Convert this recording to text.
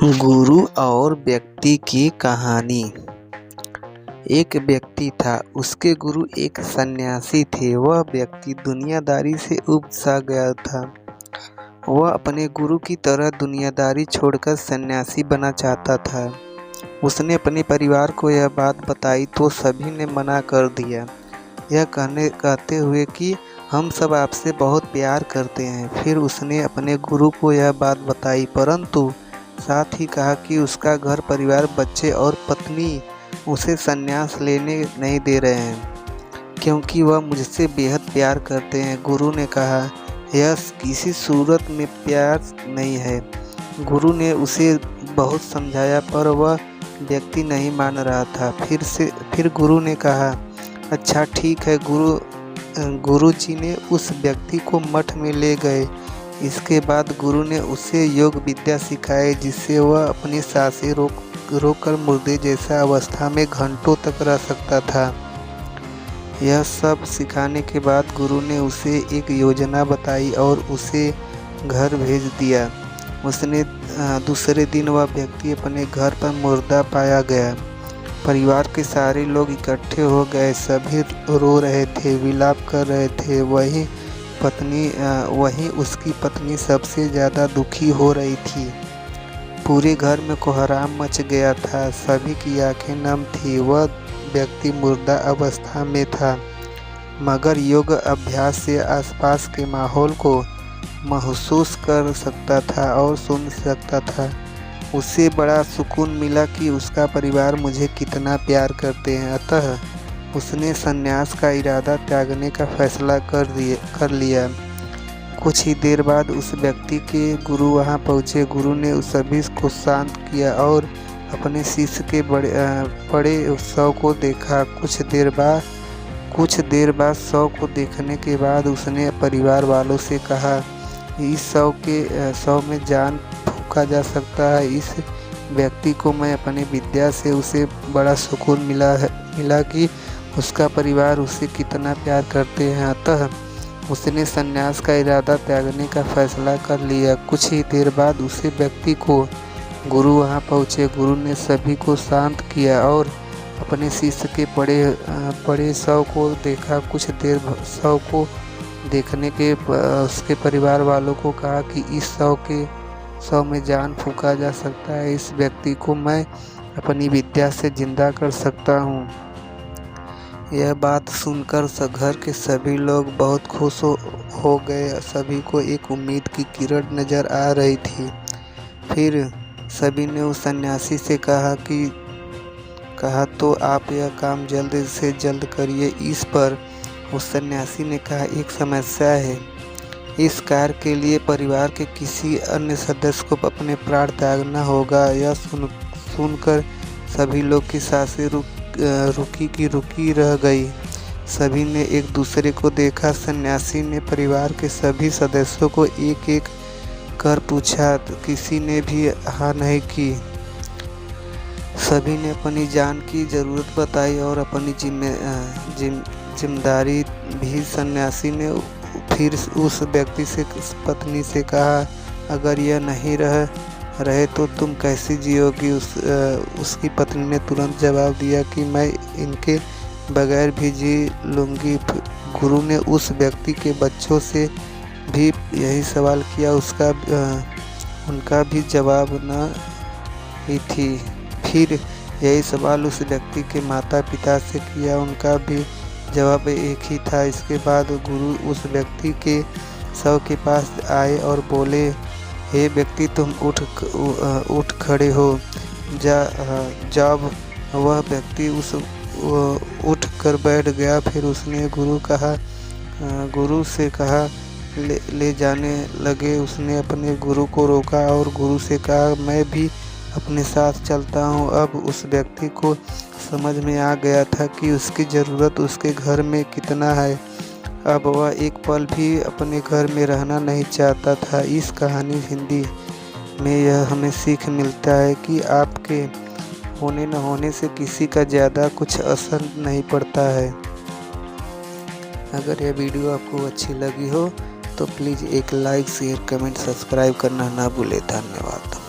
गुरु और व्यक्ति की कहानी। एक व्यक्ति था, उसके गुरु एक सन्यासी थे। वह व्यक्ति दुनियादारी से ऊब सा गया था। वह अपने गुरु की तरह दुनियादारी छोड़कर सन्यासी बनना चाहता था। उसने अपने परिवार को यह बात बताई तो सभी ने मना कर दिया, यह कहते हुए कि हम सब आपसे बहुत प्यार करते हैं। फिर उसने अपने गुरु को यह बात बताई, परंतु साथ ही कहा कि उसका घर परिवार, बच्चे और पत्नी उसे संन्यास लेने नहीं दे रहे हैं, क्योंकि वह मुझसे बेहद प्यार करते हैं। गुरु ने कहा, यह किसी सूरत में प्यार नहीं है। गुरु ने उसे बहुत समझाया, पर वह व्यक्ति नहीं मान रहा था। फिर गुरु ने कहा, अच्छा ठीक है। गुरु जी ने उस व्यक्ति को मठ में ले गए। इसके बाद गुरु ने उसे योग विद्या सिखाई, जिससे वह अपनी सांसें रोककर मुर्दे जैसा अवस्था में घंटों तक रह सकता था। यह सब सिखाने के बाद गुरु ने उसे एक योजना बताई और उसे घर भेज दिया। उसने दूसरे दिन वह व्यक्ति अपने घर पर मुर्दा पाया गया। परिवार के सारे लोग इकट्ठे हो गए। सभी रो रहे थे, विलाप कर रहे थे। वहीं उसकी पत्नी सबसे ज़्यादा दुखी हो रही थी। पूरे घर में कोहराम मच गया था। सभी की आंखें नम थी। वह व्यक्ति मुर्दा अवस्था में था, मगर योग अभ्यास से आसपास के माहौल को महसूस कर सकता था और सुन सकता था। उसे बड़ा सुकून मिला कि उसका परिवार मुझे कितना प्यार करते हैं। अतः उसने संन्यास का इरादा त्यागने का फैसला कर लिया। कुछ ही देर बाद उस व्यक्ति के गुरु वहां पहुंचे। गुरु ने उस सभी को शांत किया और अपने शिष्य के बड़े शव को देखा। कुछ देर बाद शव को देखने के बाद उसने परिवार वालों से कहा, इस शव में जान फूंका जा सकता है। इस व्यक्ति को मैं अपनी विद्या से उसे बड़ा सुकून मिला कि उसका परिवार उसे कितना प्यार करते हैं। अतः उसने संन्यास का इरादा त्यागने का फैसला कर लिया। कुछ ही देर बाद उसी व्यक्ति को गुरु वहां पहुंचे। गुरु ने सभी को शांत किया और अपने शिष्य के बड़े शव को देखा। कुछ देर शव को देखने के उसके परिवार वालों को कहा कि इस शव में जान फूंका जा सकता है। इस व्यक्ति को मैं अपनी विद्या से जिंदा कर सकता हूँ। यह बात सुनकर घर के सभी लोग बहुत खुश हो गए। सभी को एक उम्मीद की किरण नजर आ रही थी। फिर सभी ने उस सन्यासी से कहा तो आप यह काम जल्द से जल्द करिए। इस पर उस सन्यासी ने कहा, एक समस्या है। इस कार्य के लिए परिवार के किसी अन्य सदस्य को अपने प्राण त्यागना होगा। यह सुनकर सभी लोग की सांसें रुकी रह गई। सभी ने एक दूसरे को देखा। सन्यासी ने परिवार के सभी सदस्यों को एक एक कर पूछा, किसी ने भी हाँ नहीं की। सभी ने अपनी जान की जरूरत बताई और अपनी जिम्मेदारी भी। सन्यासी ने फिर उस व्यक्ति से पत्नी से कहा, अगर यह नहीं रहे तो तुम कैसे जियोगी। उसकी पत्नी ने तुरंत जवाब दिया कि मैं इनके बगैर भी जी लूँगी। गुरु ने उस व्यक्ति के बच्चों से भी यही सवाल किया। उनका भी जवाब न ही थी। फिर यही सवाल उस व्यक्ति के माता पिता से किया। उनका भी जवाब एक ही था। इसके बाद गुरु उस व्यक्ति के शव के पास आए और बोले, हे व्यक्ति, तुम उठ खड़े हो। जब वह व्यक्ति उठ कर बैठ गया, फिर उसने गुरु से कहा ले जाने लगे। उसने अपने गुरु को रोका और गुरु से कहा, मैं भी अपने साथ चलता हूँ। अब उस व्यक्ति को समझ में आ गया था कि उसकी ज़रूरत उसके घर में कितना है। अब वह एक पल भी अपने घर में रहना नहीं चाहता था। इस कहानी हिंदी में यह हमें सीख मिलता है कि आपके होने न होने से किसी का ज़्यादा कुछ असर नहीं पड़ता है। अगर यह वीडियो आपको अच्छी लगी हो तो प्लीज़ एक लाइक, शेयर, कमेंट, सब्सक्राइब करना ना भूलें। धन्यवाद।